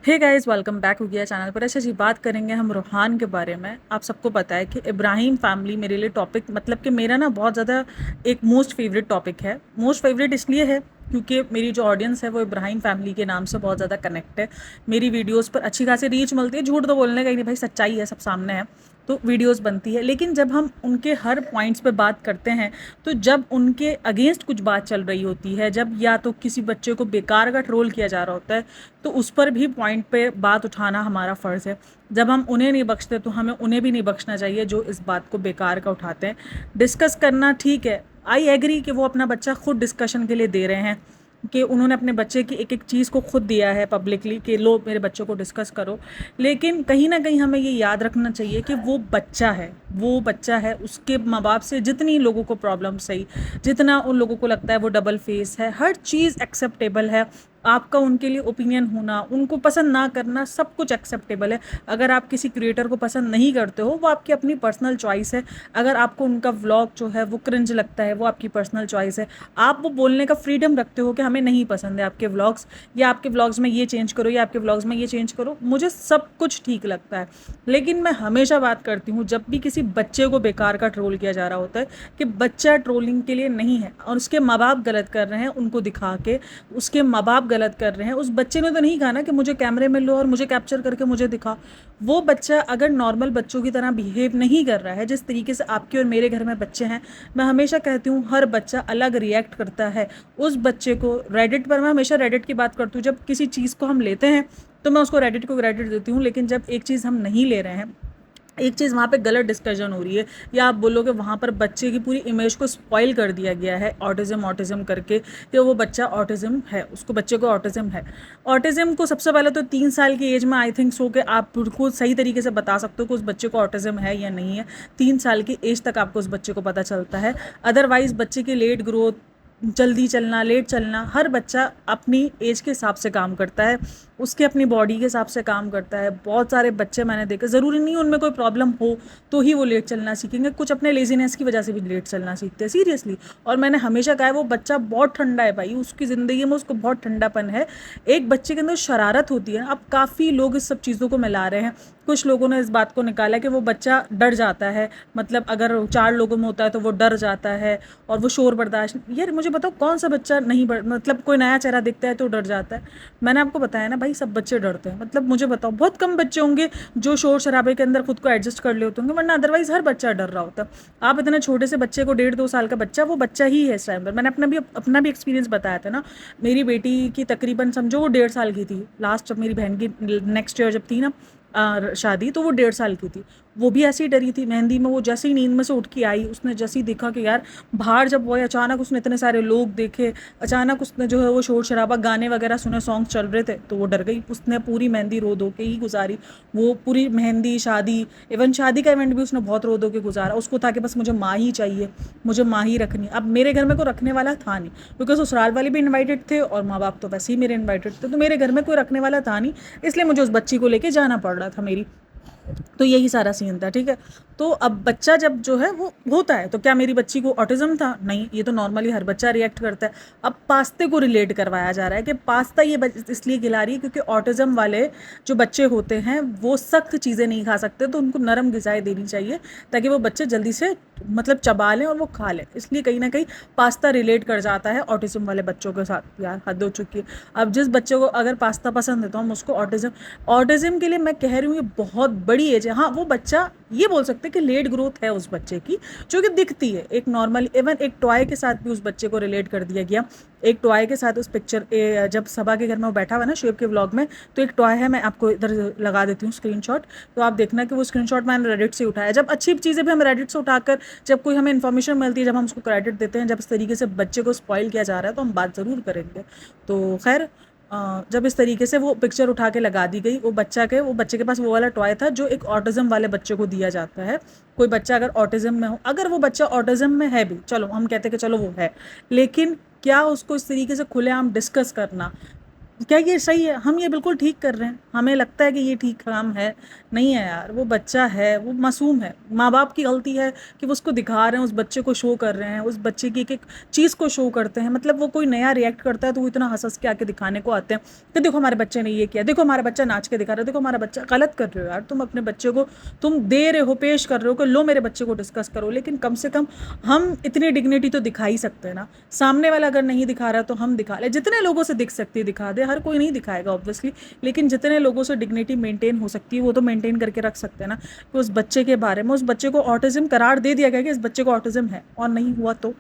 Hey guys, welcome back हो गया channel पर। अच्छा जी, बात करेंगे हम रूहान के बारे में। आप सबको पता है कि इब्राहिम फैमिली मेरे लिए टॉपिक, मतलब कि मेरा ना बहुत ज़्यादा एक मोस्ट फेवरेट टॉपिक है। मोस्ट फेवरेट इसलिए है क्योंकि मेरी जो ऑडियंस है वो इब्राहिम फैमिली के नाम से बहुत ज़्यादा कनेक्ट है। मेरी वीडियोस पर अच्छी खासी रीच मिलती है। झूठ तो बोलने का ही नहीं भाई, सच्चाई है, सब सामने है। तो वीडियोस बनती है, लेकिन जब हम उनके हर पॉइंट्स पे बात करते हैं, तो जब उनके अगेंस्ट कुछ बात चल रही होती है, जब या तो किसी बच्चे को बेकार का ट्रोल किया जा रहा होता है, तो उस पर भी पॉइंट पे बात उठाना हमारा फ़र्ज़ है। जब हम उन्हें नहीं बख्शते तो हमें उन्हें भी नहीं बख्शना चाहिए जो इस बात को बेकार का उठाते हैं। डिस्कस करना ठीक है, आई एग्री कि वो अपना बच्चा खुद डिस्कशन के लिए दे रहे हैं, कि उन्होंने अपने बच्चे की एक एक चीज़ को खुद दिया है पब्लिकली कि लो मेरे बच्चों को डिस्कस करो। लेकिन कहीं ना कहीं हमें ये याद रखना चाहिए कि वो बच्चा है, वो बच्चा है। उसके माँ बाप से जितनी लोगों को प्रॉब्लम सही, जितना उन लोगों को लगता है वो डबल फेस है, हर चीज़ एक्सेप्टेबल है। आपका उनके लिए ओपिनियन होना, उनको पसंद ना करना, सब कुछ एक्सेप्टेबल है। अगर आप किसी क्रिएटर को पसंद नहीं करते हो, वो आपकी अपनी पर्सनल चॉइस है। अगर आपको उनका व्लॉग जो है वो क्रिंज लगता है, वो आपकी पर्सनल चॉइस है। आप वो बोलने का फ्रीडम रखते हो कि हमें नहीं पसंद है आपके व्लॉग्स, या आपके व्लॉग्स में ये चेंज करो, या आपके व्लॉग्स में ये चेंज करो। मुझे सब कुछ ठीक लगता है। लेकिन मैं हमेशा बात करती हूँ, जब भी किसी बच्चे को बेकार का ट्रोल किया जा रहा होता है, कि बच्चा ट्रोलिंग के लिए नहीं है और उसके माँ बाप गलत कर रहे हैं उनको दिखा के, उसके माँ बाप गलत कर रहे हैं। उस बच्चे ने तो नहीं कहा ना कि मुझे कैमरे में लो और मुझे कैप्चर करके मुझे दिखा। वो बच्चा अगर नॉर्मल बच्चों की तरह बिहेव नहीं कर रहा है, जिस तरीके से आपके और मेरे घर में बच्चे हैं, मैं हमेशा कहती हूँ हर बच्चा अलग रिएक्ट करता है। उस बच्चे को रेडिट पर, मैं हमेशा रेडिट की बात करती हूँ, जब किसी चीज़ को हम लेते हैं तो मैं उसको रेडिट को क्रेडिट देती हूँ। लेकिन जब एक चीज़ हम नहीं ले रहे हैं, एक चीज़ वहाँ पे गलत डिस्कशन हो रही है, या आप बोलो कि वहाँ पर बच्चे की पूरी इमेज को स्पॉइल कर दिया गया है ऑटिज़म ऑटिज़म करके, कि वो बच्चा ऑटिज़म है, उसको बच्चे को ऑटिज़म है। ऑटिज़म को सबसे पहले तो 3 साल की एज में आई थिंक सो कि आप बिल्कुल सही तरीके से बता सकते हो कि उस बच्चे को ऑटिज़म है या नहीं है। 3 साल की एज तक आपको उस बच्चे को पता चलता है। अदरवाइज़ बच्चे की लेट ग्रोथ, जल्दी चलना, लेट चलना, हर बच्चा अपनी एज के हिसाब से काम करता है, उसके अपनी बॉडी के हिसाब से काम करता है। बहुत सारे बच्चे मैंने देखे, ज़रूरी नहीं उनमें कोई प्रॉब्लम हो तो ही वो लेट चलना सीखेंगे, कुछ अपने लेजीनेस की वजह से भी लेट चलना सीखते हैं, सीरियसली। और मैंने हमेशा कहा है, वो बच्चा बहुत ठंडा है भाई, उसकी ज़िंदगी में उसको बहुत ठंडापन है। एक बच्चे के अंदर शरारत होती है। अब काफ़ी लोग इस सब चीज़ों को मिला रहे हैं। कुछ लोगों ने इस बात को निकाला कि वो बच्चा डर जाता है, मतलब अगर 4 लोगों में होता है तो वो डर जाता है, और वो शोर बर्दाश्त। यार मुझे बताओ, कौन सा बच्चा नहीं मतलब कोई नया चेहरा दिखता है तो डर जाता है? मैंने आपको बताया ना भाई, सब बच्चे डरते हैं। मतलब मुझे बताओ, बहुत कम बच्चे होंगे जो शोर शराबे के अंदर खुद को एडजस्ट कर ले होते होंगे, वरना अदरवाइज हर बच्चा डर रहा होता है। आप इतने छोटे से बच्चे को, 1.5-2 साल का बच्चा, वो बच्चा ही है इस टाइम पर। मैंने अपना भी एक्सपीरियंस बताया था ना। मेरी बेटी की तकरीबन समझो वो 1.5 साल की थी लास्ट, जब मेरी बहन की नेक्स्ट ईयर जब थी ना शादी, तो वो 1.5 साल की थी। वो भी ऐसी डरी थी मेहंदी में। वो जैसे ही नींद में से उठ के आई, उसने जैसे ही देखा कि यार बाहर जब वो, अचानक उसने इतने सारे लोग देखे, अचानक उसने जो है वो शोर शराबा, गाने वगैरह सुने, सॉन्ग चल रहे थे, तो वो डर गई। उसने पूरी मेहंदी रो धो के ही गुजारी। वो पूरी मेहंदी, शादी, इवन शादी का इवेंट भी उसने बहुत रो धो के गुजारा। उसको था कि बस मुझे माँ ही चाहिए, मुझे माँ ही रखनी। अब मेरे घर में कोई रखने वाला था नहीं, क्योंकि ससुराल वाले भी इन्वाइटेड थे और माँ बाप तो वैसे ही मेरे इन्वाइटेड थे, तो मेरे घर में कोई रखने वाला था नहीं, इसलिए मुझे उस बच्ची को लेके जाना पड़ रहा था मेरी। तो यही सारा सीन था, ठीक है। तो अब बच्चा जब जो है वो होता है, तो क्या मेरी बच्ची को ऑटिज्म था? नहीं, ये तो नॉर्मली हर बच्चा रिएक्ट करता है। अब पास्ते को रिलेट करवाया जा रहा है कि पास्ता ये इसलिए खिला रही है क्योंकि ऑटिज्म वाले जो बच्चे होते हैं वो सख्त चीज़ें नहीं खा सकते, तो उनको नरम ग़िज़ाएँ देनी चाहिए ताकि वो बच्चे जल्दी से मतलब चबा लें और वो खा लें। इसलिए कहीं ना कहीं पास्ता रिलेट कर जाता है ऑटिज्म वाले बच्चों के साथ। यार हद हो चुकी है। अब जिस बच्चे को अगर पास्ता पसंद है तो हम उसको ऑटिज्म के लिए, मैं कह रही हूँ, ये बहुत बड़ी एज है। हाँ, वो बच्चा, ये बोल सकते हैं कि लेट ग्रोथ है उस बच्चे की, जो कि दिखती है एक नॉर्मल। इवन एक टॉय के साथ भी उस बच्चे को रिलेट कर दिया गया। एक टॉय के साथ उस पिक्चर, जब सबा के घर में वो बैठा हुआ ना शेब के व्लॉग में, तो एक टॉय है, मैं आपको इधर लगा देती हूँ स्क्रीनशॉट, तो आप देखना कि वो स्क्रीनशॉट मैंने रेडिट से उठाया। जब अच्छी चीज़ें भी हम रेडिट से उठाकर, जब कोई हमें इन्फॉर्मेशन मिलती है, जब हम उसको क्रेडिट देते हैं, जब इस तरीके से बच्चे को स्पॉइल किया जा रहा है, तो हम बात ज़रूर करेंगे। तो खैर, जब इस तरीके से वो पिक्चर उठा के लगा दी गई, वो बच्चे के पास वो वाला टॉय था जो एक ऑटिज्म वाले बच्चे को दिया जाता है। कोई बच्चा अगर ऑटिज्म में हो, अगर वो बच्चा ऑटिज्म में है भी, चलो हम कहते हैं कि चलो वो है, लेकिन क्या उसको इस तरीके से खुलेआम डिस्कस करना, क्या ये सही है? हम ये बिल्कुल ठीक कर रहे हैं, हमें लगता है कि ये ठीक काम है। नहीं है यार, वो बच्चा है, वो मासूम है, माँ बाप की गलती है कि वो उसको दिखा रहे हैं, उस बच्चे को शो कर रहे हैं, उस बच्चे की एक एक चीज़ को शो करते हैं। मतलब वो कोई नया रिएक्ट करता है तो वो इतना हंस हंस के आके दिखाने को आते हैं कि देखो हमारे बच्चे ने ये किया, देखो हमारा बच्चा नाच के दिखा रहा है, देखो हमारा बच्चा। गलत कर रहे हो यार, तुम अपने बच्चे को तुम दे रहे हो, पेश कर रहे हो कि लो मेरे बच्चे को डिस्कस करो, लेकिन कम से कम हम इतनी डिग्निटी तो दिखा ही सकते हैं ना। सामने वाला अगर नहीं दिखा रहा तो हम दिखा ले, जितने लोगों से दिख सकती है दिखा दे, हर कोई नहीं दिखाएगा ऑब्वियसली, लेकिन जितने लोगों से डिग्निटी मेंटेन हो सकती है वो तो मेंटेन करके रख सकते हैं ना। कि उस बच्चे के बारे में, उस बच्चे को ऑटिज्म करार दे दिया गया कि इस बच्चे को ऑटिज्म है, और नहीं हुआ तो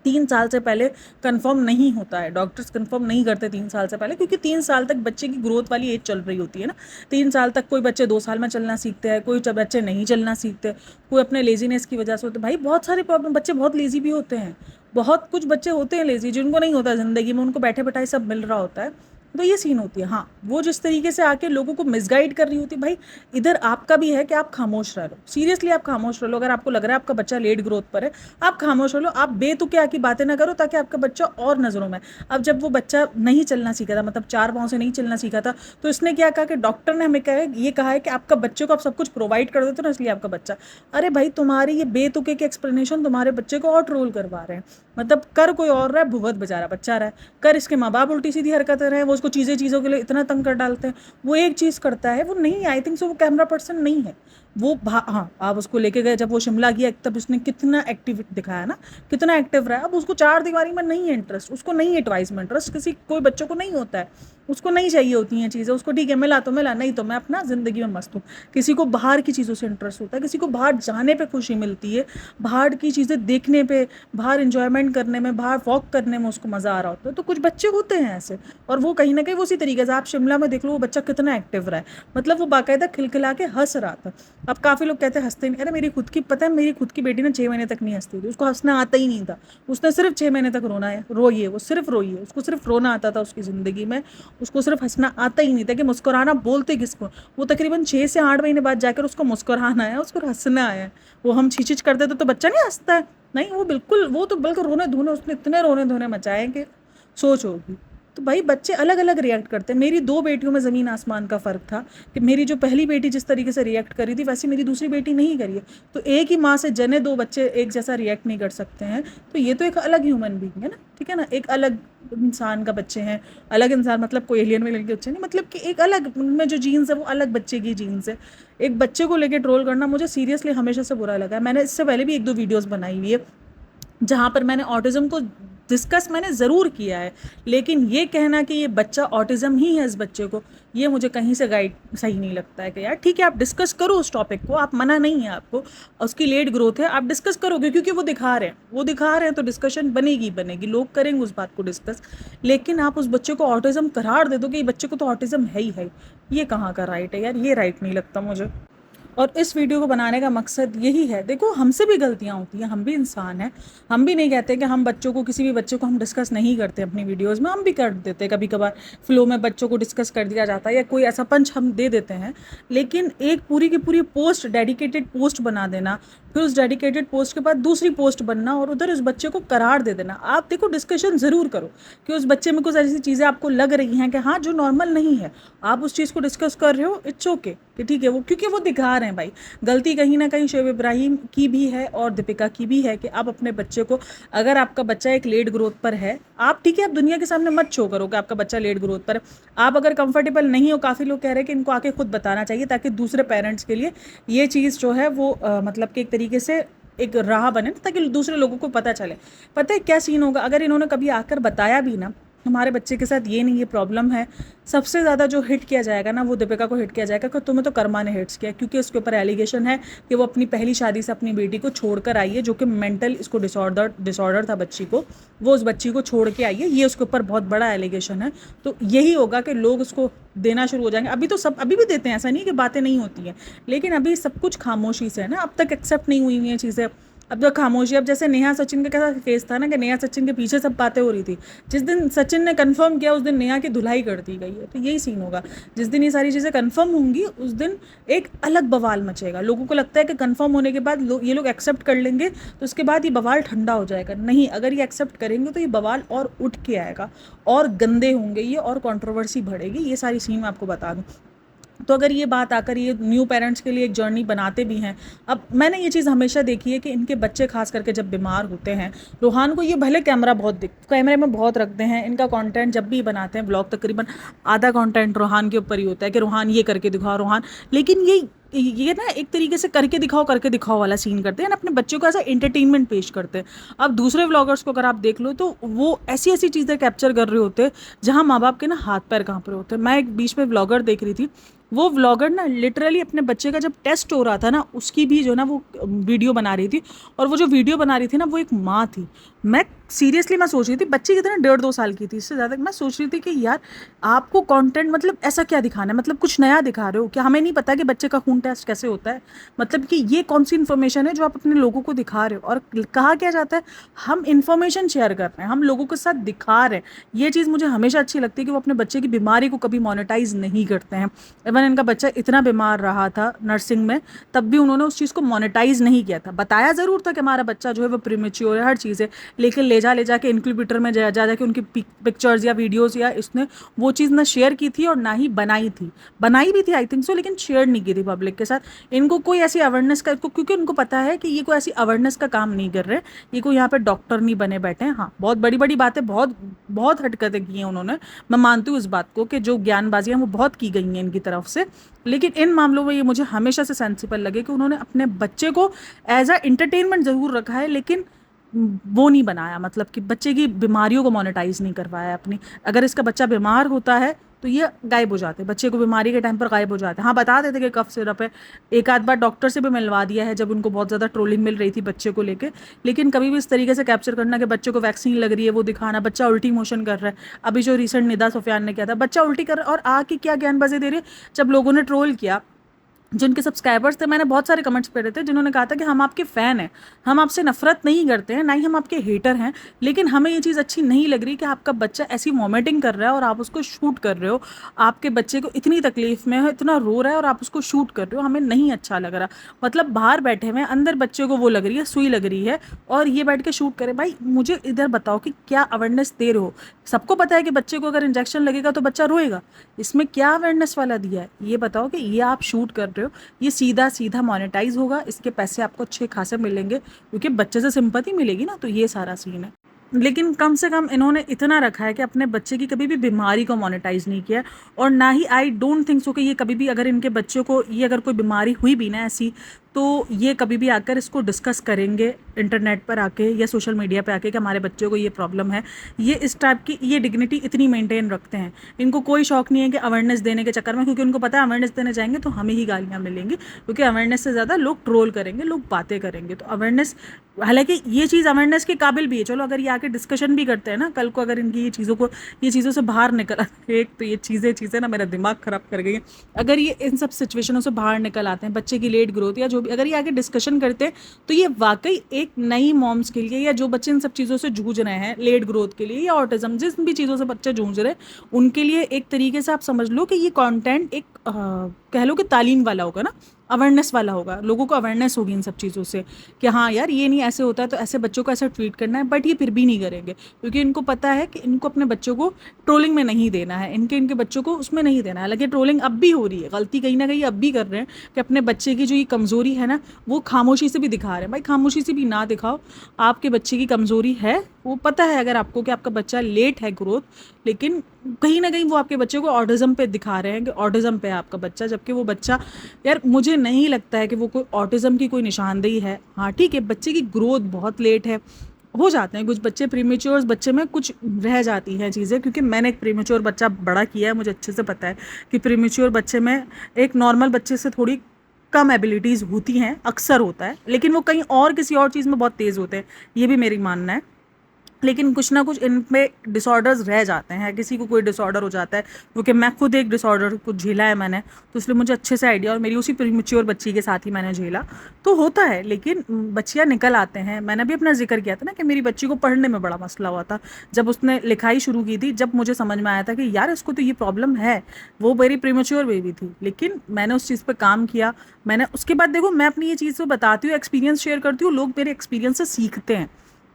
3 साल से पहले कंफर्म नहीं होता है, डॉक्टर्स कंफर्म नहीं करते 3 साल से पहले, क्योंकि 3 साल तक बच्चे की ग्रोथ वाली एज चल रही होती है ना। 3 साल तक कोई बच्चे 2 साल में चलना सीखते हैं, कोई बच्चे नहीं चलना सीखते, कोई अपने लेजीनेस की वजह से होते। भाई बहुत सारे प्रॉब्लम, बच्चे बहुत लेजी भी होते हैं, बहुत कुछ बच्चे होते हैं लेजी, जिनको नहीं होता ज़िंदगी में, उनको बैठे बैठाए सब मिल रहा होता है। तो ये सीन होती है। हाँ, वो जिस तरीके से आके लोगों को मिसगाइड कर रही होती है, भाई इधर आपका भी है कि आप खामोश रह लो, सीरियसली आप खामोश रह लो। अगर आपको लग रहा है आपका बच्चा लेट ग्रोथ पर है, आप खामोश रह लो, आप बेतुके आकी बातें ना करो, ताकि आपका बच्चा और नज़रों में। अब जब वो बच्चा नहीं चलना सीखा था, मतलब 4 पाँव से नहीं चलना सीखा था, तो इसने क्या कहा कि डॉक्टर ने हमें कहा है कि आपका बच्चे को आप सब कुछ प्रोवाइड कर देते हो ना, इसलिए आपका बच्चा। अरे भाई, तुम्हारी ये बेतुके के एक्सप्लेनेशन तुम्हारे बच्चे को और ट्रोल करवा रहे हैं। मतलब कर कोई और रहा है, भुगत बेचारा बच्चा रहा है, कर इसके माँ बाप उल्टी सीधी हरकतें रहे हैं, वो उसको चीज़ों के लिए इतना तंग कर डालते हैं। वो एक चीज़ करता है, वो नहीं, आई थिंक सो वो कैमरा पर्सन नहीं है वो। हाँ, आप उसको लेके गए जब वो शिमला गया, तब उसने कितना एक्टिव दिखाया ना, कितना एक्टिव रहा। अब उसको चार दीवारी में नहीं है इंटरेस्ट, उसको नहीं है टॉयज में इंटरेस्ट, किसी कोई बच्चों को नहीं होता है, उसको नहीं चाहिए होती हैं चीज़ें। उसको ठीक है मिला तो मिला, नहीं तो मैं अपना ज़िंदगी में मस्त हूँ। किसी को बाहर की चीज़ों से इंटरेस्ट होता है, किसी को बाहर जाने पे खुशी मिलती है, बाहर की चीज़ें देखने पे, बाहर इंजॉयमेंट करने में, बाहर वॉक करने में उसको मज़ा आ रहा होता है। तो कुछ बच्चे होते हैं ऐसे, और वो कहीं ना कहीं वो उसी तरीके से, आप शिमला में देख लो वो बच्चा कितना एक्टिव रहा है, मतलब वो बाकायदा खिलखिला के हंस रहा था। अब काफ़ी लोग कहते हैं हंसते नहीं, अरे मेरी खुद की पता है, मेरी खुद की बेटी ने 6 महीने तक नहीं हंसती थी, उसको हंसना आता ही नहीं था। उसने सिर्फ 6 महीने तक रोना है, रोई है, वो सिर्फ रोई है, उसको सिर्फ रोना आता था उसकी ज़िंदगी में, उसको सिर्फ हंसना आता ही नहीं था। कि मुस्कुराना बोलते किसको, वो तकरीबन 6 से 8 महीने बाद जाकर उसको मुस्कुराना है, उसको हंसना है। वो हम छीछिच करते तो बच्चा नहीं हंसता है, नहीं, वो बिल्कुल, वो तो बल्कि रोने धोने, उसने इतने रोने धोने मचाए कि सोच होगी। तो भाई बच्चे अलग अलग रिएक्ट करते हैं। मेरी 2 बेटियों में ज़मीन आसमान का फ़र्क था, कि मेरी जो पहली बेटी जिस तरीके से रिएक्ट करी थी, वैसे मेरी दूसरी बेटी नहीं करी है। तो एक ही माँ से जने 2 बच्चे एक जैसा रिएक्ट नहीं कर सकते हैं, तो ये तो एक अलग ह्यूमन बीइंग है ना, ठीक है ना, एक अलग इंसान का बच्चे हैं। अलग इंसान मतलब कोई एलियन में के बच्चे नहीं, मतलब कि एक अलग, उनमें जो जीन्स है वो अलग बच्चे की जीन्स है। एक बच्चे को लेकर ट्रोल करना मुझे सीरियसली हमेशा से बुरा लगा है। मैंने इससे पहले भी 1-2 वीडियोस बनाई हुई है जहाँ पर मैंने ऑटिज़्म को डिस्कस मैंने ज़रूर किया है, लेकिन ये कहना कि ये बच्चा ऑटिज़्म ही है इस बच्चे को, ये मुझे कहीं से गाइड सही नहीं लगता है। कि यार ठीक है, आप डिस्कस करो उस टॉपिक को, आप मना नहीं है आपको, उसकी लेट ग्रोथ है, आप डिस्कस करोगे क्योंकि वो दिखा रहे हैं, वो दिखा रहे हैं, तो डिस्कशन बनेगी बनेगी, लोग करेंगे उस बात को डिस्कस। लेकिन आप उस बच्चे को ऑटिज़्म करार दे दो कि ये बच्चे को तो ऑटिज़्म है ही है, ये कहाँ का राइट है यार, ये राइट नहीं लगता मुझे। और इस वीडियो को बनाने का मकसद यही है, देखो हमसे भी गलतियाँ होती हैं, हम भी इंसान हैं, हम भी नहीं कहते कि हम बच्चों को, किसी भी बच्चे को हम डिस्कस नहीं करते अपनी वीडियोस में, हम भी कर देते हैं कभी कभार, फ्लो में बच्चों को डिस्कस कर दिया जाता है, या कोई ऐसा पंच हम दे देते हैं। लेकिन एक पूरी की पूरी पोस्ट, डेडिकेटेड पोस्ट बना देना, फिर उस डेडिकेटेड पोस्ट के बाद दूसरी पोस्ट बनना, और उधर उस बच्चे को करार दे देना। आप देखो डिस्कशन ज़रूर करो कि उस बच्चे में कुछ ऐसी चीज़ें आपको लग रही हैं कि हाँ जो नॉर्मल नहीं है, आप उस चीज़ को डिस्कस कर रहे हो, इट्स ओके, कि ठीक है, वो क्योंकि वो दिखा रहे हैं। भाई गलती कहीं ना कहीं शोएब इब्राहिम की भी है और दीपिका की भी है, कि आप अपने बच्चे को, अगर आपका बच्चा एक लेट ग्रोथ पर है, आप ठीक है, आप दुनिया के सामने मत शो करो कि आपका बच्चा लेट ग्रोथ पर है। आप अगर कंफर्टेबल नहीं हो, काफ़ी लोग कह रहे हैं कि इनको आके खुद बताना चाहिए, ताकि दूसरे पेरेंट्स के लिए ये चीज़ जो है वो मतलब कि एक तरीके से एक राह बने, ताकि दूसरे लोगों को पता चले। पता है क्या सीन होगा, अगर इन्होंने कभी आकर बताया भी ना हमारे बच्चे के साथ ये नहीं, ये प्रॉब्लम है, सबसे ज़्यादा जो हिट किया जाएगा ना, वो दीपिका को हिट किया जाएगा कि तुम्हें तो कर्मा ने हिट्स किया, क्योंकि उसके ऊपर एलिगेशन है कि वो अपनी पहली शादी से अपनी बेटी को छोड़कर आई है, जो कि मेंटल इसको डिसऑर्डर था बच्ची को, वो उस बच्ची को छोड़ के आई है, ये उसके ऊपर बहुत बड़ा एलिगेशन है। तो यही होगा कि लोग उसको देना शुरू हो जाएंगे। अभी तो सब अभी भी देते हैं, ऐसा नहीं कि बातें नहीं होती हैं, लेकिन अभी सब कुछ खामोशी से है ना, अब तक एक्सेप्ट नहीं हुई हैं चीज़ें। अब तो खामोशी, अब जैसे नेहा सचिन का कैसा केस था ना कि नेहा सचिन के पीछे सब बातें हो रही थी, जिस दिन सचिन ने कंफर्म किया उस दिन नेहा की धुलाई कर दी गई है। तो यही सीन होगा, जिस दिन ये सारी चीज़ें कंफर्म होंगी उस दिन एक अलग बवाल मचेगा। लोगों को लगता है कि कंफर्म होने के बाद ये लोग एक्सेप्ट कर लेंगे तो उसके बाद ये बवाल ठंडा हो जाएगा। नहीं, अगर ये एक्सेप्ट करेंगे तो ये बवाल और उठ के आएगा और गंदे होंगे ये, और कंट्रोवर्सी बढ़ेगी। ये सारी सीन मैं आपको बता दूँ। तो अगर ये बात आकर ये न्यू पेरेंट्स के लिए एक जर्नी बनाते भी हैं। अब मैंने ये चीज़ हमेशा देखी है कि इनके बच्चे खास करके जब बीमार होते हैं, रोहान को ये भले कैमरे में बहुत रखते हैं, इनका कंटेंट जब भी बनाते हैं व्लॉग तकरीबन आधा कंटेंट रोहान के ऊपर ही होता है कि रोहान ये करके दिखाओ रोहान, लेकिन ये ना एक तरीके से करके दिखाओ वाला सीन करते हैं ना, अपने बच्चों को ऐसा एंटरटेनमेंट पेश करते हैं। अब दूसरे व्लॉगर्स को अगर आप देख लो तो वो ऐसी ऐसी चीज़ें कैप्चर कर रहे होते हैं जहाँ माँ बाप के ना हाथ पैर काँप रहे होते हैं। मैं एक बीच में व्लॉगर देख रही थी, वो व्लॉगर ना लिटरली अपने बच्चे का जब टेस्ट हो रहा था ना उसकी भी जो ना वो वीडियो बना रही थी, और वो जो वीडियो बना रही थी ना वो एक माँ थी। मैं सीरियसली मैं सोच रही थी, बच्ची कितना 1.5-2 साल की थी, इससे ज़्यादा। मैं सोच रही थी कि यार आपको कंटेंट मतलब ऐसा क्या दिखाना है, मतलब कुछ नया दिखा रहे हो क्या? हमें नहीं पता कि बच्चे का खून टेस्ट कैसे होता है? मतलब कि ये कौन सी इन्फॉर्मेशन है जो आप अपने लोगों को दिखा रहे हो? और कहा क्या जाता है, हम इन्फॉर्मेशन शेयर कर रहे हैं, हम लोगों के साथ दिखा रहे हैं। ये चीज़ मुझे हमेशा अच्छी लगती है कि वो अपने बच्चे की बीमारी को कभी मोनेटाइज नहीं करते हैं। इवन इनका बच्चा इतना बीमार रहा था नर्सिंग में, तब भी उन्होंने उस चीज़ को मोनेटाइज नहीं किया था। बताया ज़रूर था कि हमारा बच्चा जो है वो प्रीमेच्योर है, हर चीज़ है, लेकिन ले जा के इनक्यूबेटर में जा के उनकी पिक्चर्स या वीडियोज़ या इसने वो चीज़ ना शेयर की थी और ना ही बनाई भी थी आई थिंक सो, लेकिन शेयर नहीं की थी पब्लिक के साथ। इनको कोई ऐसी अवेयरनेस का, क्योंकि उनको पता है कि ये कोई ऐसी अवेयरनेस का काम नहीं कर रहे, ये कोई यहाँ पे डॉक्टर नहीं बने बैठे हैं। हाँ, बहुत बड़ी बड़ी बातें, बहुत बहुत हरकतें की हैं उन्होंने, मैं मानती हूँ इस बात को कि जो ज्ञानबाजियाँ वो बहुत की गई हैं इनकी तरफ से, लेकिन इन मामलों में ये मुझे हमेशा से सेंसिबल लगे कि उन्होंने अपने बच्चे को एज अ एंटरटेनमेंट ज़रूर रखा है, लेकिन वो नहीं बनाया, मतलब कि बच्चे की बीमारियों को मोनेटाइज नहीं करवाया अपनी। अगर इसका बच्चा बीमार होता है तो ये गायब हो जाते, बच्चे को बीमारी के टाइम पर गायब हो जाते। हाँ, बता देते कि कफ सिरप है, एक आध बार डॉक्टर से भी मिलवा दिया है जब उनको बहुत ज़्यादा ट्रोलिंग मिल रही थी बच्चे को लेके, लेकिन कभी भी इस तरीके से कैप्चर करना कि बच्चे को वैक्सीन लग रही है वो दिखाना, बच्चा उल्टी मोशन कर रहा है। अभी जो रिसेंट निदा सुफियान ने किया था, बच्चा उल्टी कर रहा है और आके क्या ज्ञानबाजी दे रही है। जब लोगों ने ट्रोल किया, जिनके सब्सक्राइबर्स थे, मैंने बहुत सारे कमेंट्स पढ़े थे जिन्होंने कहा था कि हम आपके फ़ैन हैं, हम आपसे नफरत नहीं करते हैं, ना ही हम आपके हेटर हैं, लेकिन हमें ये चीज़ अच्छी नहीं लग रही कि आपका बच्चा ऐसी वॉमिटिंग कर रहा है और आप उसको शूट कर रहे हो, आपके बच्चे को इतनी तकलीफ में है, इतना रो रहा है और आप उसको शूट कर रहे हो, हमें नहीं अच्छा लग रहा। मतलब बाहर बैठे हुए अंदर बच्चे को वो लग रही है, सुई लग रही है, और ये बैठ के शूट करें। भाई मुझे इधर बताओ कि क्या अवेयरनेस दे रहे हो? सबको पता है कि बच्चे को अगर इंजेक्शन लगेगा तो बच्चा रोएगा, इसमें क्या अवेयरनेस वाला दिया है? ये बताओ कि ये आप शूट कर रहे हो, ये सीधा सीधा मोनेटाइज होगा, इसके पैसे आपको अच्छे खासे मिलेंगे क्योंकि बच्चे से सिंपैथी मिलेगी ना, तो ये सारा सीन है। लेकिन कम से कम इन्होंने इतना रखा है कि अपने बच्चे की कभी भी बीमारी को मोनेटाइज नहीं किया, और ना ही आई डोंट थिंक सो कि ये कभी भी, अगर इनके बच्चों को ये अगर कोई बीमारी हुई भी ना ऐसी, तो ये कभी भी आकर इसको डिस्कस करेंगे इंटरनेट पर आके या सोशल मीडिया पे आके कि हमारे बच्चों को ये प्रॉब्लम है। ये इस टाइप की ये डिग्निटी इतनी मेंटेन रखते हैं, इनको कोई शौक नहीं है कि अवेयरनेस देने के चक्कर में, क्योंकि उनको पता है अवेयरनेस देने जाएंगे तो हमें ही गालियाँ मिलेंगी, क्योंकि अवेयरनेस से ज़्यादा लोग ट्रोल करेंगे, लोग बातें करेंगे। तो अवेयरनेस, हालांकि ये चीज़ अवेयरनेस के काबिल भी है, चलो अगर ये आके डिस्कशन भी करते हैं ना कल को, अगर इनकी ये चीज़ों से बाहर निकल एक तो ये चीज़ें ना मेरा दिमाग ख़राब कर गई हैं। अगर ये इन सब सिचुएशनों से बाहर निकल आते हैं, बच्चे की लेट ग्रोथ या जो भी, अगर ये आगे डिस्कशन करते हैं, तो ये वाकई एक नई मॉम्स के लिए, या जो बच्चे इन सब चीज़ों से जूझ रहे हैं, लेट ग्रोथ के लिए या ऑटिज्म, जिस भी चीज़ों से बच्चे जूझ रहे हैं, उनके लिए एक तरीके से आप समझ लो कि ये कंटेंट एक कह लो कि तालीम वाला होगा ना, अवेयरनेस वाला होगा, लोगों को अवेयरनेस होगी इन सब चीज़ों से कि हाँ यार ये नहीं ऐसे होता है, तो ऐसे बच्चों को ऐसा ट्रीट करना है। बट ये फिर भी नहीं करेंगे, क्योंकि इनको पता है कि इनको अपने बच्चों को ट्रोलिंग में नहीं देना है, इनके बच्चों को उसमें नहीं देना है। हालांकि ट्रोलिंग अब भी हो रही है, गलती कहीं ना कहीं अब भी कर रहे हैं कि अपने बच्चे की जो ये कमज़ोरी है ना, वो खामोशी से भी दिखा रहे हैं। भाई खामोशी से भी ना दिखाओ, आपके बच्चे की कमज़ोरी है, वो पता है अगर आपको कि आपका बच्चा लेट है ग्रोथ, लेकिन कहीं ना कहीं वो आपके बच्चे को ऑटिज्म पे दिखा रहे हैं कि ऑटिज्म पे है आपका बच्चा, जबकि वो बच्चा, यार मुझे नहीं लगता है कि वो कोई ऑटिज्म की कोई निशानदेही है। हाँ ठीक है, बच्चे की ग्रोथ बहुत लेट है, हो जाते हैं कुछ बच्चे प्रीमेच्योर, बच्चे में कुछ रह जाती हैं चीज़ें, क्योंकि मैंने एक प्रीमेच्योर बच्चा बड़ा किया है, मुझे अच्छे से पता है कि प्रीमेच्योर बच्चे में एक नॉर्मल बच्चे से थोड़ी कम एबिलिटीज़ होती हैं, अक्सर होता है, लेकिन वो कहीं और किसी और चीज़ में बहुत तेज़ होते हैं, ये भी मेरी मानना है। लेकिन कुछ ना कुछ इनमें डिसऑर्डर्स रह जाते हैं, किसी को कोई डिसऑर्डर हो जाता है, क्योंकि मैं खुद एक डिसऑर्डर को झेला है मैंने, तो इसलिए मुझे अच्छे से आइडिया, और मेरी उसी प्रीमेच्योर बच्ची के साथ ही मैंने झेला। तो होता है, लेकिन बच्चियाँ निकल आते हैं। मैंने भी अपना जिक्र किया था ना कि मेरी बच्ची को पढ़ने में बड़ा मसला हुआ था जब उसने लिखाई शुरू की थी, जब मुझे समझ में आया था कि यार इसको तो ये प्रॉब्लम है। वो मेरी प्रीमेच्योर बेबी थी, लेकिन मैंने उस चीज़ पर काम किया। मैंने उसके बाद देखो, मैं अपनी ये चीज़ तो बताती हूँ, एक्सपीरियंस शेयर करती हूँ, लोग मेरे एक्सपीरियंस से सीखते हैं।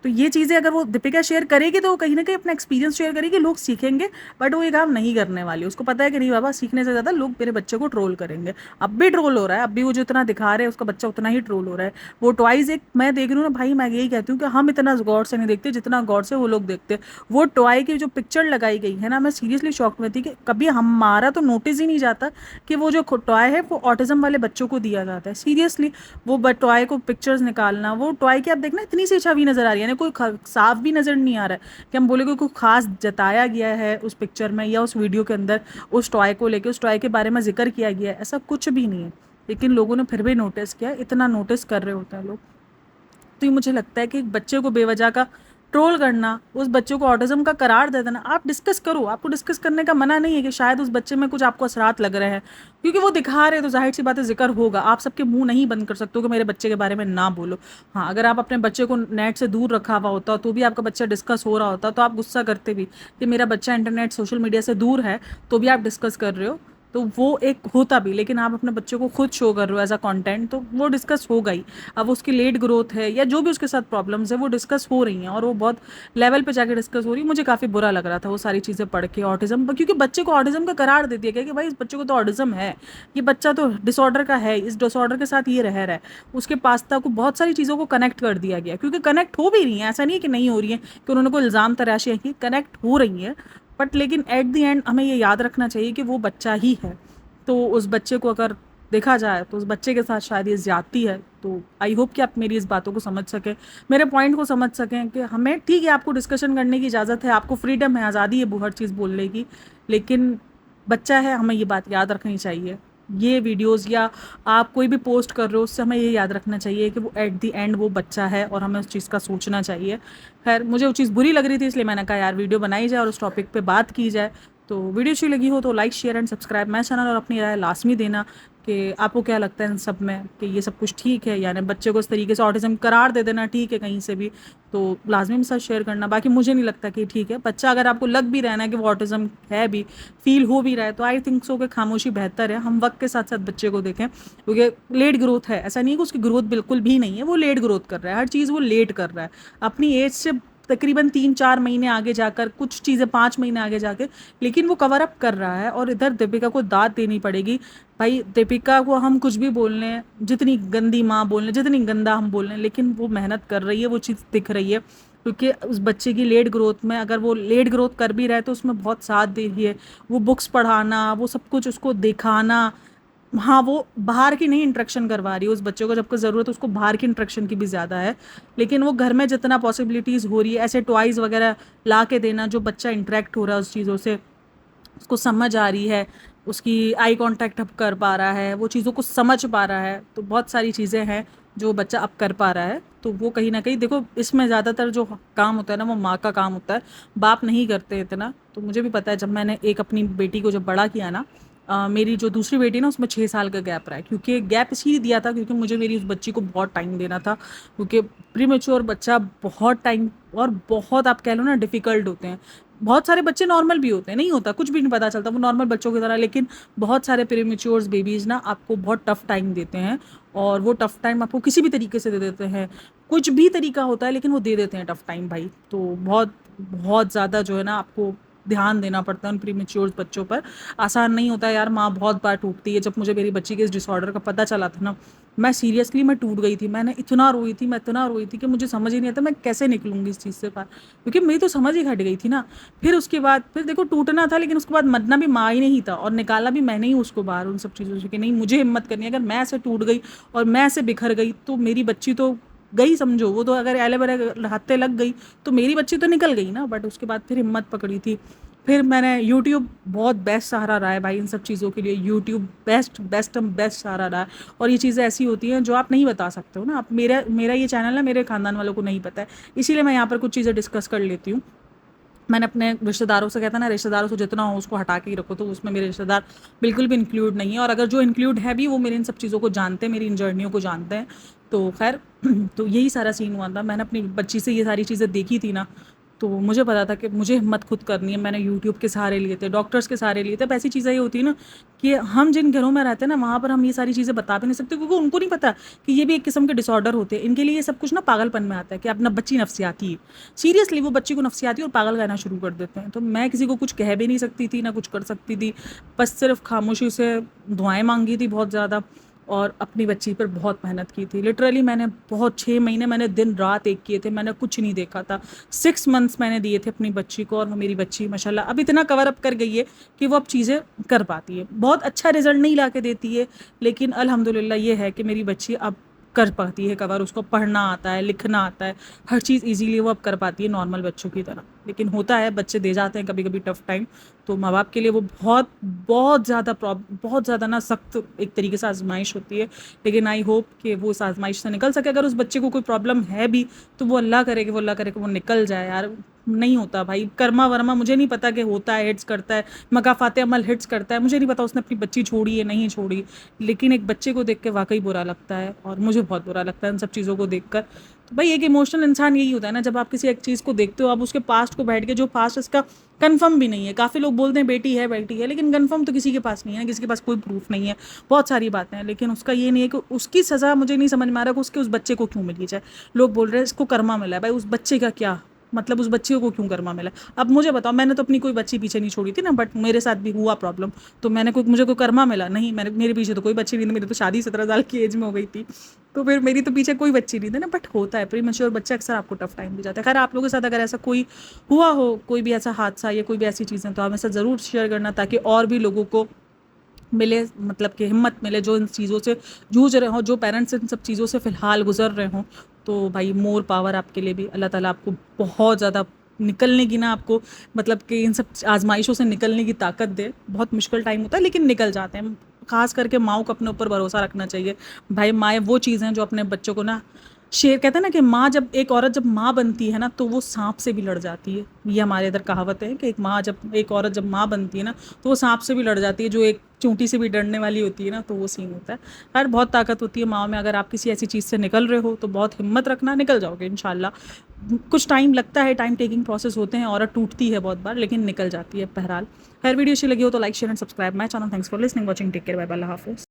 तो ये चीज़ें अगर वो दीपिका शेयर करेगी तो वो कहीं ना कहीं अपना एक्सपीरियंस शेयर करेगी, लोग सीखेंगे। बट वो ये काम नहीं करने वाली, उसको पता है कि नहीं बाबा, सीखने से ज़्यादा लोग मेरे बच्चे को ट्रोल करेंगे। अब भी ट्रोल हो रहा है, अब भी वो जितना दिखा रहे हैं उसका बच्चा उतना ही ट्रोल हो रहा है। वो टॉयज़ एक मैं देख रही हूँ ना भाई, मैं यही कहती हूँ कि हम इतना गौर से नहीं देखते जितना गौर से वो लोग देखते। वो टॉय की जो पिक्चर लगाई गई है ना, मैं सीरियसली शॉक में थी कि कभी हमारा तो नोटिस ही नहीं जाता कि वो जो टॉय है वो ऑटिज्म वाले बच्चों को दिया जाता है। सीरियसली वो टॉय को पिक्चर्स निकालना, वो टॉय की आप देखना इतनी सी छवि नज़र आ रही है ना, कोई साफ भी नज़र नहीं आ रहा है कि हम बोले कोई खास जताया गया है उस पिक्चर में या उस वीडियो के अंदर उस टॉय को लेके, उस टॉय के बारे में जिक्र किया गया है, ऐसा कुछ भी नहीं है। लेकिन लोगों ने फिर भी नोटिस किया, इतना नोटिस कर रहे होते हैं लोग। तो ये मुझे लगता है कि एक बच्चे को बेवजह का ट्रोल करना, उस बच्चे को ऑटिज्म का करार दे देना, आप डिस्कस करो, आपको डिस्कस करने का मना नहीं है कि शायद उस बच्चे में कुछ आपको असरात लग रहे हैं, क्योंकि वो दिखा रहे हैं तो जाहिर सी बात है जिक्र होगा। आप सबके मुंह नहीं बंद कर सकते हो कि मेरे बच्चे के बारे में ना बोलो। हाँ, अगर आप अपने बच्चे को नेट से दूर रखा हुआ होता तो भी आपका बच्चा डिस्कस हो रहा होता तो आप गुस्सा करते भी कि मेरा बच्चा इंटरनेट सोशल मीडिया से दूर है, तो भी आप डिस्कस कर रहे हो, तो वो एक होता भी। लेकिन आप अपने बच्चे को खुद शो कर रहे हो एज अ कंटेंट, तो वो डिस्कस होगा ही। अब उसकी लेट ग्रोथ है या जो भी उसके साथ प्रॉब्लम्स है वो डिस्कस हो रही हैं, और वो बहुत लेवल पे जाके डिस्कस हो रही है। मुझे काफ़ी बुरा लग रहा था वो सारी चीज़ें पढ़ के ऑटिज्म पर, क्योंकि बच्चे को ऑटिज्म का करार दे दिया गया कि भाई इस बच्चे को तो ऑटिज्म है, ये बच्चा तो डिसऑर्डर का है, इस डिसऑर्डर के साथ ये रह रहा है। उसके पास्ता को बहुत सारी चीज़ों को कनेक्ट कर दिया गया, क्योंकि कनेक्ट हो भी रही हैं, ऐसा नहीं है कि नहीं हो रही है, कि उन्होंने कोई इल्ज़ाम तराशियाँ की, कनेक्ट हो रही है। बट लेकिन एट द एंड हमें ये याद रखना चाहिए कि वो बच्चा ही है। तो उस बच्चे को अगर देखा जाए तो उस बच्चे के साथ शायद ये ज़्यादती है। तो आई होप कि आप मेरी इस बातों को समझ सकें, मेरे पॉइंट को समझ सकें कि हमें ठीक है, आपको डिस्कशन करने की इजाज़त है, आपको फ्रीडम है, आज़ादी है हर चीज़ बोलने की, लेकिन बच्चा है, हमें ये बात याद रखनी चाहिए। ये वीडियोस या आप कोई भी पोस्ट कर रहे हो उससे हमें ये याद रखना चाहिए कि वो एट द एंड वो बच्चा है, और हमें उस चीज़ का सोचना चाहिए। खैर, मुझे वो चीज़ बुरी लग रही थी, इसलिए मैंने कहा यार वीडियो बनाई जाए और उस टॉपिक पे बात की जाए। तो वीडियो अच्छी लगी हो तो like share and subscribe my channel, और अपनी राय लाजमी देना कि आपको क्या लगता है इन सब में, कि ये सब कुछ ठीक है, यानी बच्चे को इस तरीके से ऑटिज्म करार दे देना ठीक है कहीं से भी, तो लाजमी मेरे साथ शेयर करना। बाकी मुझे नहीं लगता कि ठीक है। बच्चा अगर आपको लग भी रहा है ना कि वो ऑटिज्म है भी, फील हो भी रहा है, तो आई थिंक सो कि खामोशी बेहतर है। हम वक्त के साथ साथ बच्चे को देखें, क्योंकि लेट ग्रोथ है, ऐसा नहीं है कि उसकी ग्रोथ बिल्कुल भी नहीं है, वो लेट ग्रोथ कर रहा है, हर चीज़ वो लेट कर रहा है अपनी एज से तकरीबन 3-4 महीने आगे जाकर, कुछ चीज़ें 5 महीने आगे जाके, लेकिन वो कवर अप कर रहा है। और इधर दीपिका को दाद देनी पड़ेगी। भाई दीपिका को हम कुछ भी बोल लें, जितनी गंदी माँ बोल लें, जितनी गंदा हम बोल लें, लेकिन वो मेहनत कर रही है, वो चीज़ दिख रही है। क्योंकि उस बच्चे की लेट ग्रोथ में, अगर वो लेट ग्रोथ कर भी रहा है तो उसमें बहुत साथ दे रही है। वो बुक्स पढ़ाना, वो सब कुछ उसको दिखाना, हाँ, वो बाहर की नहीं इंटरेक्शन करवा रही है उस बच्चे को, जबकि ज़रूरत उसको बाहर की इंटरेक्शन की भी ज़्यादा है। लेकिन वो घर में जितना पॉसिबिलिटीज़ हो रही है, ऐसे टॉयज़ वगैरह ला के देना, जो बच्चा इंटरेक्ट हो रहा है उस चीज़ों से, उसको समझ आ रही है, उसकी आई कांटेक्ट अब कर पा रहा है, वो चीज़ों को समझ पा रहा है, तो बहुत सारी चीज़ें हैं जो बच्चा अब कर पा रहा है। तो वो कहीं ना कहीं देखो, इसमें ज़्यादातर जो काम होता है ना वो माँ का काम होता है, बाप नहीं करते इतना। तो मुझे भी पता है, जब मैंने एक अपनी बेटी को जब बड़ा किया ना, मेरी जो दूसरी बेटी ना उसमें 6 साल का गैप रहा है, क्योंकि गैप इसलिए दिया था क्योंकि मुझे मेरी उस बच्ची को बहुत टाइम देना था। क्योंकि प्रीमेच्योर बच्चा बहुत टाइम, और बहुत आप कह लो ना डिफ़िकल्ट होते हैं। बहुत सारे बच्चे नॉर्मल भी होते हैं, नहीं होता कुछ भी नहीं पता चलता, वो नॉर्मल बच्चों की तरह, लेकिन बहुत सारे प्रीमेच्योर्स बेबीज़ ना आपको बहुत टफ़ टाइम देते हैं। और वो टफ़ टाइम आपको किसी भी तरीके से दे देते हैं, कुछ भी तरीका होता है, लेकिन वो दे देते हैं टफ़ टाइम भाई। तो बहुत बहुत ज़्यादा जो है ना, आपको ध्यान देना पड़ता है उन प्रीमेच्योर बच्चों पर। आसान नहीं होता है यार, माँ बहुत बार टूटती है। जब मुझे मेरी बच्ची के इस डिसऑर्डर का पता चला था ना, मैं सीरियसली मैं टूट गई थी। मैंने इतना रोई थी, मैं इतना रोई थी कि मुझे समझ ही नहीं आता मैं कैसे निकलूंगी इस चीज़ से बाहर, क्योंकि मेरी तो समझ ही घट गई थी ना। फिर उसके बाद फिर देखो, टूटना था, लेकिन उसके बाद मरना भी माँ ही नहीं था, और निकाला भी मैंने ही उसको बाहर उन सब चीज़ों से, कि नहीं मुझे हिम्मत करनी है। अगर मैं ऐसे टूट गई और मैं ऐसे बिखर गई तो मेरी बच्ची तो गई, समझो। वो तो अगर एले बरे हाथे लग गई तो मेरी बच्ची तो निकल गई ना। बट उसके बाद फिर हिम्मत पकड़ी थी, फिर मैंने यूट्यूब बहुत बेस्ट सहारा रहा है भाई इन सब चीज़ों के लिए। यूट्यूब बेस्ट बेस्ट बेस्ट सहारा रहा है। और ये चीज़ें ऐसी होती हैं जो आप नहीं बता सकते हो ना। आप मेरा मेरा ये चैनल है, मेरे खानदान वालों को नहीं पता है, इसीलिए मैं यहाँ पर कुछ चीज़ें डिस्कस कर लेती हूँ। मैंने अपने रिश्तेदारों से, कहता ना रिश्तेदारों से जितना हो उसको हटा के ही रखो, तो उसमें मेरे रिश्तेदार बिल्कुल भी इंक्लूड नहीं है। और अगर जो इंक्लूड है भी वो मेरी इन सब चीज़ों को जानते हैं, मेरी इन जर्नियों को जानते हैं। तो खैर तो यही सारा सीन हुआ था। मैंने अपनी बच्ची से ये सारी चीज़ें देखी थी ना, तो मुझे पता था कि मुझे हिम्मत खुद करनी है। मैंने यूट्यूब के सहारे लिए थे, डॉक्टर्स के सहारे लिए थे। अब ऐसी चीज़ें ये होती है ना कि हम जिन घरों में रहते हैं ना वहाँ पर हम ये सारी चीज़ें बता भी नहीं सकते, क्योंकि उनको नहीं पता कि ये भी एक किस्म के डिसऑर्डर होते हैं। इनके लिए ये सब कुछ ना पागलपन में आता है कि अपना बच्ची नफसियाती है। सीरियसली वो बच्ची को नफसियाती और पागल कहना शुरू कर देते हैं। तो मैं किसी को कुछ कह भी नहीं सकती थी, ना कुछ कर सकती थी, बस सिर्फ खामोशी से दुआएं मांगी थी बहुत ज़्यादा। और अपनी बच्ची पर बहुत मेहनत की थी। लिटरली मैंने बहुत 6 महीने मैंने दिन रात एक किए थे, मैंने कुछ नहीं देखा था। 6 मंथ्स मैंने दिए थे अपनी बच्ची को, और वो मेरी बच्ची माशाल्लाह अब इतना कवर अप कर गई है कि वो अब चीज़ें कर पाती है। बहुत अच्छा रिजल्ट नहीं ला के देती है, लेकिन अल्हम्दुलिल्लाह ये है कि मेरी बच्ची अब कर पाती है कवर। उसको पढ़ना आता है, लिखना आता है, हर चीज़ इजीली वो अब कर पाती है नॉर्मल बच्चों की तरह। लेकिन होता है बच्चे दे जाते हैं कभी कभी टफ टाइम, तो माँ बाप के लिए वो बहुत बहुत ज़्यादा बहुत ज़्यादा ना सख्त एक तरीके से आजमाइश होती है। लेकिन आई होप कि वो उस आजमाइश से निकल सके। अगर उस बच्चे को कोई प्रॉब्लम है भी तो वो अल्लाह करे कि वो निकल जाए यार। नहीं होता भाई, कर्मा वर्मा मुझे नहीं पता कि होता है, हिट्स करता है, मकाफाते अमल हिट्स करता है, मुझे नहीं पता उसने अपनी बच्ची छोड़ी है नहीं छोड़ी। लेकिन एक बच्चे को देख के वाकई बुरा लगता है, और मुझे बहुत बुरा लगता है इन सब चीज़ों को देख कर। तो भाई एक इमोशनल इंसान यही होता है ना, जब आप किसी एक चीज़ को देखते हो, आप उसके पास्ट को बैठ के, जो पास्ट इसका कंफर्म भी नहीं है। काफ़ी लोग बोलते हैं बेटी है, लेकिन कंफर्म तो किसी के पास नहीं है, किसी के पास कोई प्रूफ नहीं है, बहुत सारी बातें हैं। लेकिन उसका ये नहीं है कि उसकी सज़ा मुझे नहीं समझ में आ रहा कि उसके उस बच्चे को क्यों मिली जाए। लोग बोल रहे हैं इसको कर्मा मिला है, भाई उस बच्चे का क्या मतलब, उस बच्चे को क्यों कर्मा मिला। अब मुझे बताओ, मैंने तो अपनी कोई बच्ची पीछे नहीं छोड़ी थी ना, बट मेरे साथ भी हुआ प्रॉब्लम, तो मुझे कोई कर्मा मिला नहीं। मेरे पीछे तो कोई बच्ची नहीं थी, मेरी तो शादी 17 साल की एज में हो गई थी, तो फिर मेरी तो पीछे कोई बच्ची नहीं थी ना। बट होता है, प्रीमैच्योर बच्चे अक्सर आपको टफ टाइम भी जाता है। खैर आप लोगों के साथ अगर ऐसा कोई हुआ हो, कोई भी ऐसा हादसा या कोई भी ऐसी चीज़ें, तो आप ऐसा ज़रूर शेयर करना, ताकि और भी लोगों को मिले, मतलब कि हिम्मत मिले, जो इन चीज़ों से जूझ रहे हों, जो पेरेंट्स इन सब चीज़ों से फ़िलहाल गुजर रहे हों। तो भाई मोर पावर आपके लिए भी। अल्लाह ताला आपको बहुत ज़्यादा निकलने की ना, आपको मतलब कि इन सब आजमाइशों से निकलने की ताकत दे। बहुत मुश्किल टाइम होता है लेकिन निकल जाते हैं। खास करके माँओं को अपने ऊपर भरोसा रखना चाहिए। भाई माएँ वो चीज़ हैं जो अपने बच्चों को ना, शेर कहते हैं ना कि माँ जब एक औरत जब माँ बनती है ना, तो वो सांप से भी लड़ जाती है। ये हमारे इधर कहावत है कि एक औरत जब माँ बनती है ना, तो वो सांप से भी लड़ जाती है, जो एक चूंटी से भी डरने वाली होती है ना, तो वो सीन होता है। यार बहुत ताकत होती है माँ में। अगर आप किसी ऐसी चीज़ से निकल रहे हो तो बहुत हिम्मत रखना, निकल जाओगे इंशाल्लाह। कुछ टाइम लगता है, टाइम टेकिंग प्रोसेस होते हैं, औरत टूटती है बहुत बार, लेकिन निकल जाती है बहरहाल। हर वीडियो अच्छी लगी हो तो like share and subscribe my channel. Thanks for listening watching, take care, bye bye, अल्लाह हाफिज़।